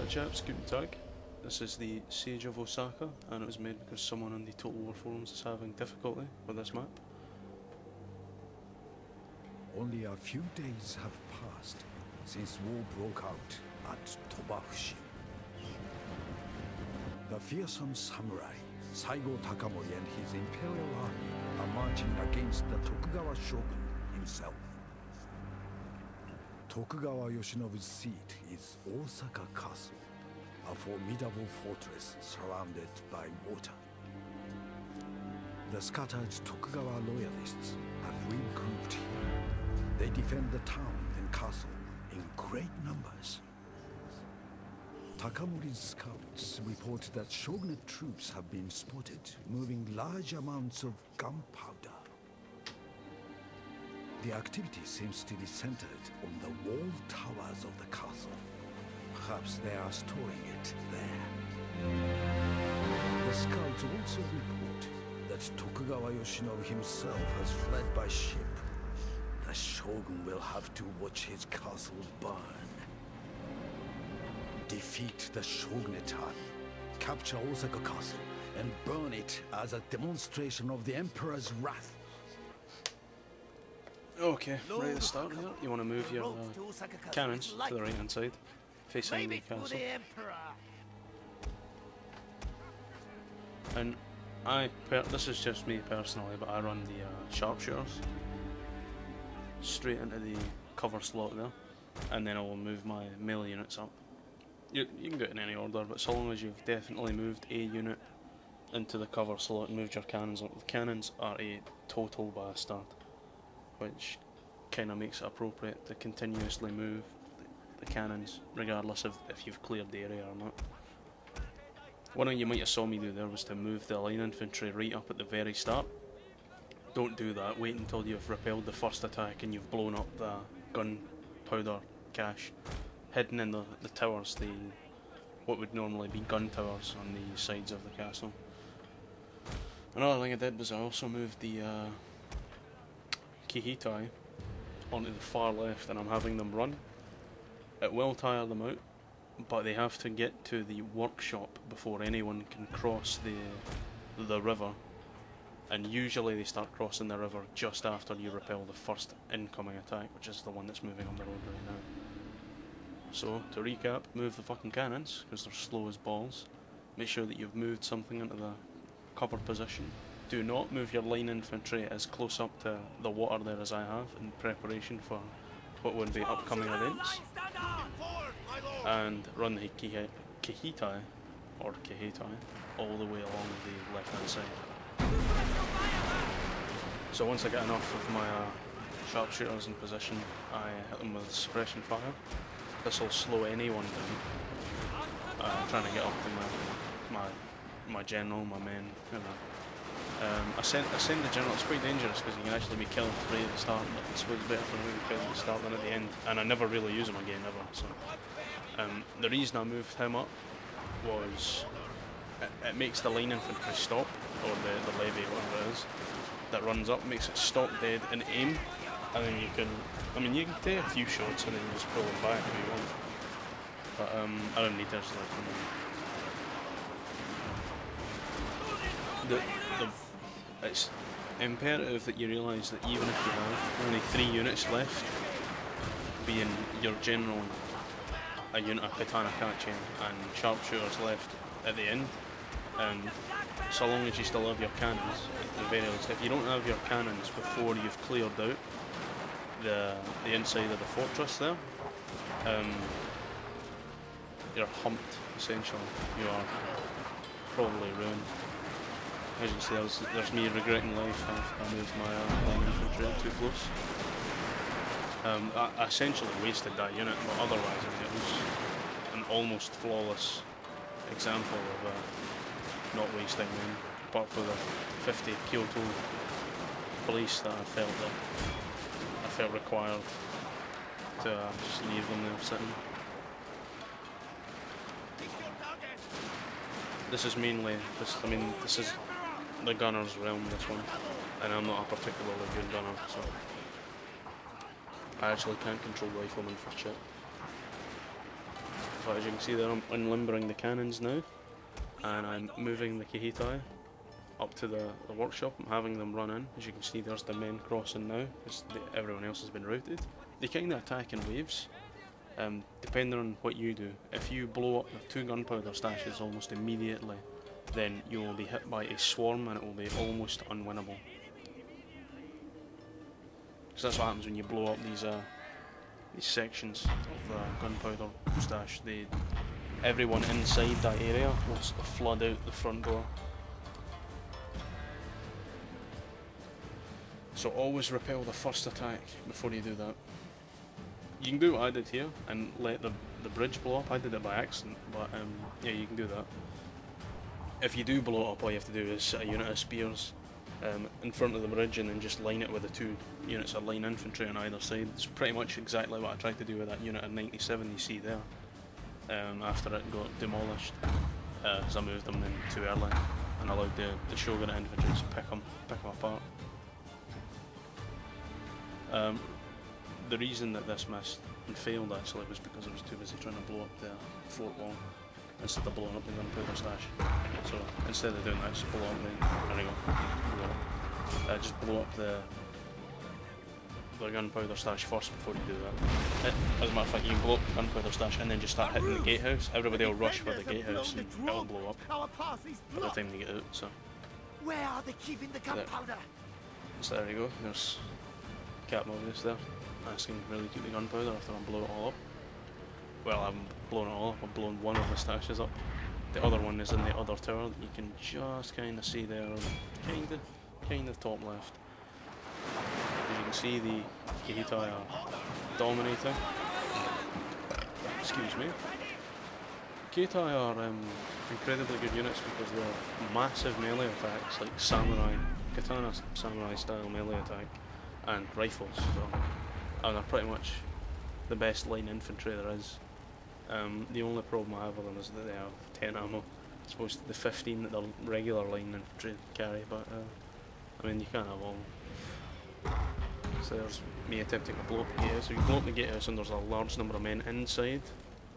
Alright chaps, guten Tag. This is the Siege of Osaka, and it was made because someone on the Total War forums is having difficulty with this map. Only a few days have passed since war broke out at Tobafushi. The fearsome samurai, Saigo Takamori and his imperial army are marching against the Tokugawa shogun himself. Tokugawa Yoshinobu's seat is Osaka Castle, a formidable fortress surrounded by water. The scattered Tokugawa loyalists have regrouped here. They defend the town and castle in great numbers. Takamori's scouts report that shogunate troops have been spotted moving large amounts of gunpowder. The activity seems to be centered on the wall towers of the castle. Perhaps they are storing it there. The scouts also report that Tokugawa Yoshinobu himself has fled by ship. The shogun will have to watch his castle burn. Defeat the shogunate army, capture Osaka Castle, and burn it as a demonstration of the emperor's wrath. Okay, ready to start here. You want to move your cannons to the right hand side, facing the castle. And this is just me personally, but I run the sharpshooters straight into the cover slot there, and then I will move my melee units up. You can go it in any order, but so long as you've definitely moved a unit into the cover slot and moved your cannons up. The cannons are a total bastard, which kind of makes it appropriate to continuously move the cannons, regardless of if you've cleared the area or not. One thing you might have saw me do there was to move the line infantry right up at the very start. Don't do that, wait until you've repelled the first attack and you've blown up the gunpowder cache. Hidden in the towers, what would normally be gun towers on the sides of the castle. Another thing I did was I also moved the Kihitai onto the far left, and I'm having them run. It will tire them out, but they have to get to the workshop before anyone can cross the river, and usually they start crossing the river just after you repel the first incoming attack, which is the one that's moving on the road right now. So, to recap, move the fucking cannons, because they're slow as balls. Make sure that you've moved something into the cover position. Do not move your line infantry as close up to the water there as I have, in preparation for what would be upcoming events. And run the Kihitai, or Kihitai, all the way along the left hand side. So once I get enough of my sharpshooters in position, I hit them with suppression fire. This will slow anyone down trying to get up to my general, my men, you know. I send the general. It's quite dangerous because you can actually be killed right at the start, but I suppose it's better for me to be killed at the start than at the end, and I never really use him again, ever. So the reason I moved him up was it makes the line infantry stop, or the levy, whatever it is, that runs up, makes it stop dead and aim. And then you can take a few shots and then you just pull them back if you want. But I don't need to actually it's imperative that you realise that even if you have only 3 units left, being your general, a unit of katana catching and sharpshooters left at the end, so long as you still have your cannons, at the very least, if you don't have your cannons before you've cleared out the inside of the fortress there, you're humped, essentially. You are probably ruined. As you can see, there's me regretting life. I moved my line infantry too close. I essentially wasted that unit, but otherwise it was an almost flawless example of not wasting them, apart from the 50 Kyoto police that I felt required to just leave them there sitting. This is mainly, this is the gunner's realm, this one, and I'm not a particularly good gunner, so I actually can't control riflemen for shit. But as you can see there, I'm unlimbering the cannons now, and I'm moving the Kahitai up to the workshop. I'm having them run in. As you can see, there's the men crossing now, because everyone else has been routed. They kind of attack in waves, depending on what you do. If you blow up the 2 gunpowder stashes almost immediately, then you will be hit by a swarm and it will be almost unwinnable. So that's what happens when you blow up these sections of the gunpowder stash. Everyone inside that area will flood out the front door. So always repel the first attack before you do that. You can do what I did here and let the bridge blow up. I did it by accident, but yeah, you can do that. If you do blow it up, all you have to do is set a unit of spears in front of the bridge and then just line it with the 2 units of line infantry on either side. It's pretty much exactly what I tried to do with that unit of 97 you see there, after it got demolished, as I moved them in too early and allowed the shogun infantry to pick them apart. The reason that this missed and failed actually was because I was too busy trying to blow up the fort wall instead of blowing up the gunpowder stash. So instead of doing that, just blow up there we go. Just blow up the gunpowder stash first before you do that. As a matter of fact, you can blow up the gunpowder stash and then just start hitting the gatehouse. Everybody will rush for the gatehouse and it'll blow up by the time they get out. So where are they keeping the gunpowder? So there you go. There's Captain Obvious there, asking really keep the gunpowder after I blow it all up. Well, I haven't blown it all up, I've blown one of the stashes up. The other one is in the other tower that you can just kind of see there, kind of top left. As you can see, the Kahitai are dominating. Excuse me. Kahitai are incredibly good units because they have massive melee attacks, like samurai, katana samurai style melee attack, and rifles, and they're pretty much the best line infantry there is. The only problem I have with them is that they have 10 ammo, as opposed to the 15 that the regular line infantry carry, but I mean, you can't have all. So there's me attempting to blow up the gatehouse. So you blow up the gatehouse and there's a large number of men inside,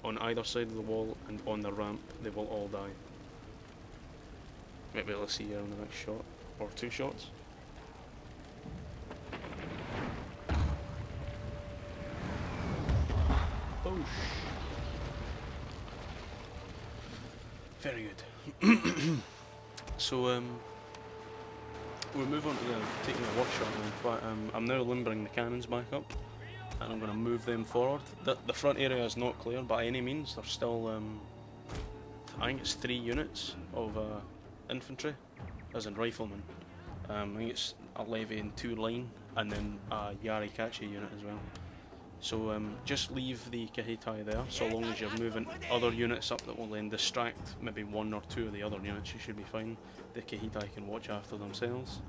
on either side of the wall, and on the ramp they will all die. Maybe let's see here in the next shot, or 2 shots. Boosh. Very good. So we'll move on to taking the workshop now, but I'm now limbering the cannons back up, and I'm going to move them forward. The front area is not clear by any means. There's still, I think it's 3 units of infantry, as in riflemen. I think it's a levy and 2 line, and then a Yarikachi unit as well. So just leave the Kahitai there, so long as you're moving other units up that will then distract maybe 1 or 2 of the other units, you should be fine. The Kahitai can watch after themselves,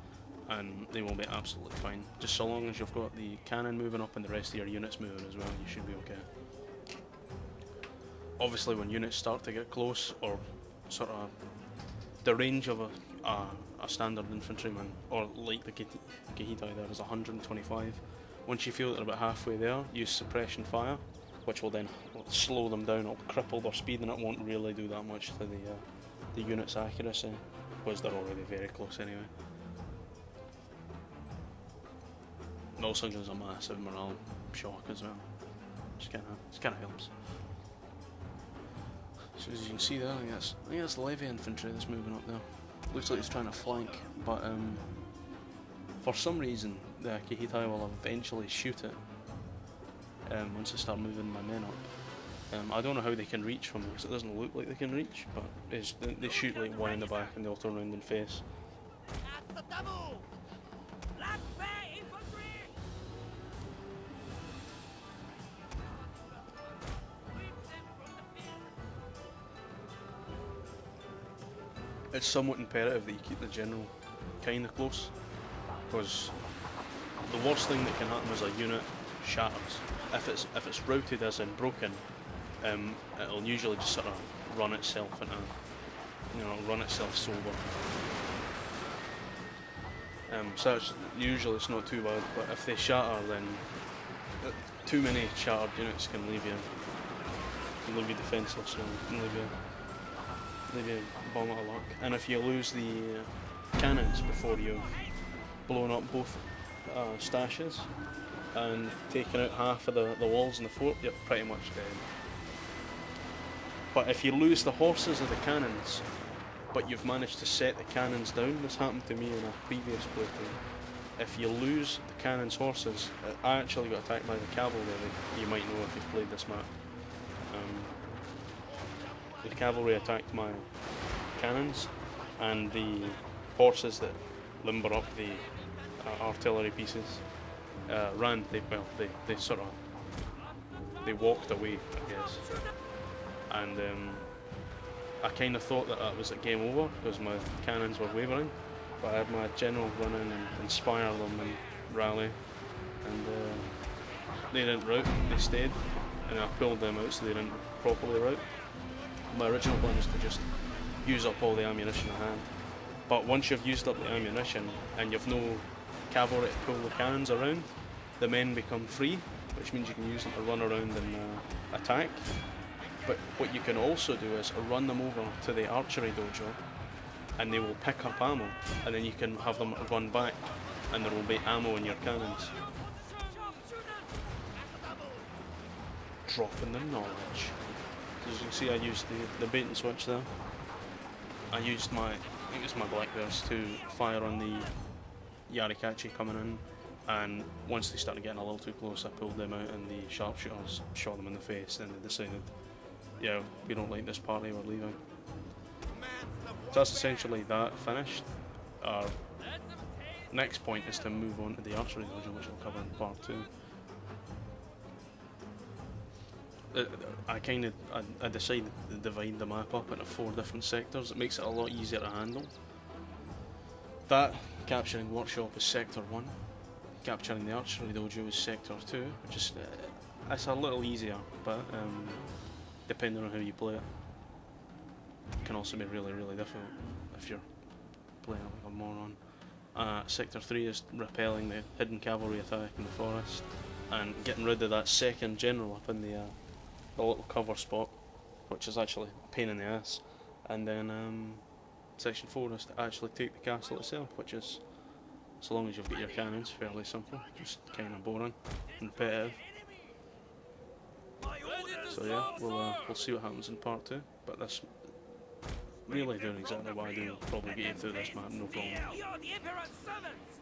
and they will be absolutely fine. Just so long as you've got the cannon moving up and the rest of your units moving as well, you should be okay. Obviously when units start to get close, or sort of the range of a standard infantryman, or like the Kahitai there, is 125. Once you feel that they're about halfway there, use suppression fire, which will then slow them down, it'll cripple their speed, and it won't really do that much to the unit's accuracy, because they're already very close anyway. It also gives a massive morale shock as well, just kind of helps. So as you can see there, I think that's the levy infantry that's moving up there. Looks like it's trying to flank, but for some reason the Kahitai will eventually shoot it once I start moving my men up. I don't know how they can reach from there, because it doesn't look like they can reach, but they shoot like one in the back and they'll turn around and face. It's somewhat imperative that you keep the general kind of close, because the worst thing that can happen is a unit shatters. If it's routed as in broken, it'll usually just sort of run itself into, run itself sober. So usually it's not too bad, but if they shatter, then too many shattered units can leave you can leave you defenceless and leave you bomb out of luck. And if you lose the cannons before you've blown up both stashes and taken out half of the walls in the fort, you're pretty much dead. But if you lose the horses of the cannons, but you've managed to set the cannons down, this happened to me in a previous playthrough. If you lose the cannons' horses, I actually got attacked by the cavalry, that you might know if you've played this map. The cavalry attacked my cannons, and the horses that limber up the artillery pieces ran. They sort of walked away, I guess. And I kind of thought that was a game over because my cannons were wavering, but I had my general run in and inspire them and rally, and they didn't rout, they stayed, and I pulled them out so they didn't properly rout. My original plan was to just use up all the ammunition I had, but once you've used up the ammunition and you've no cavalry to pull the cannons around, the men become free, which means you can use them to run around and attack. But what you can also do is run them over to the archery dojo, and they will pick up ammo, and then you can have them run back, and there will be ammo in your cannons. Dropping the knowledge. As you can see, I used the bait and switch there. I used I think it's my black bears to fire on the Yarikachi coming in, and once they started getting a little too close, I pulled them out, and the sharpshooters shot them in the face, and they decided, yeah, we don't like this party, we're leaving. So that's essentially that finished. Our next point is to move on to the archery dojo, which we'll cover in part 2. I decided to divide the map up into 4 different sectors. It makes it a lot easier to handle. That capturing workshop is sector 1. Capturing the archery dojo is sector 2, which is it's a little easier, but depending on how you play it, it can also be really, really difficult if you're playing like a moron. Sector 3 is repelling the hidden cavalry attack in the forest and getting rid of that second general up in the little cover spot, which is actually a pain in the ass. And then section 4 is to actually take the castle itself, which is, so long as you've got your cannons, fairly simple, just kind of boring and repetitive. So yeah, we'll see what happens in part 2, but that's really doing exactly what I do. Probably get you through this map, no problem. You're the Emperor's servants!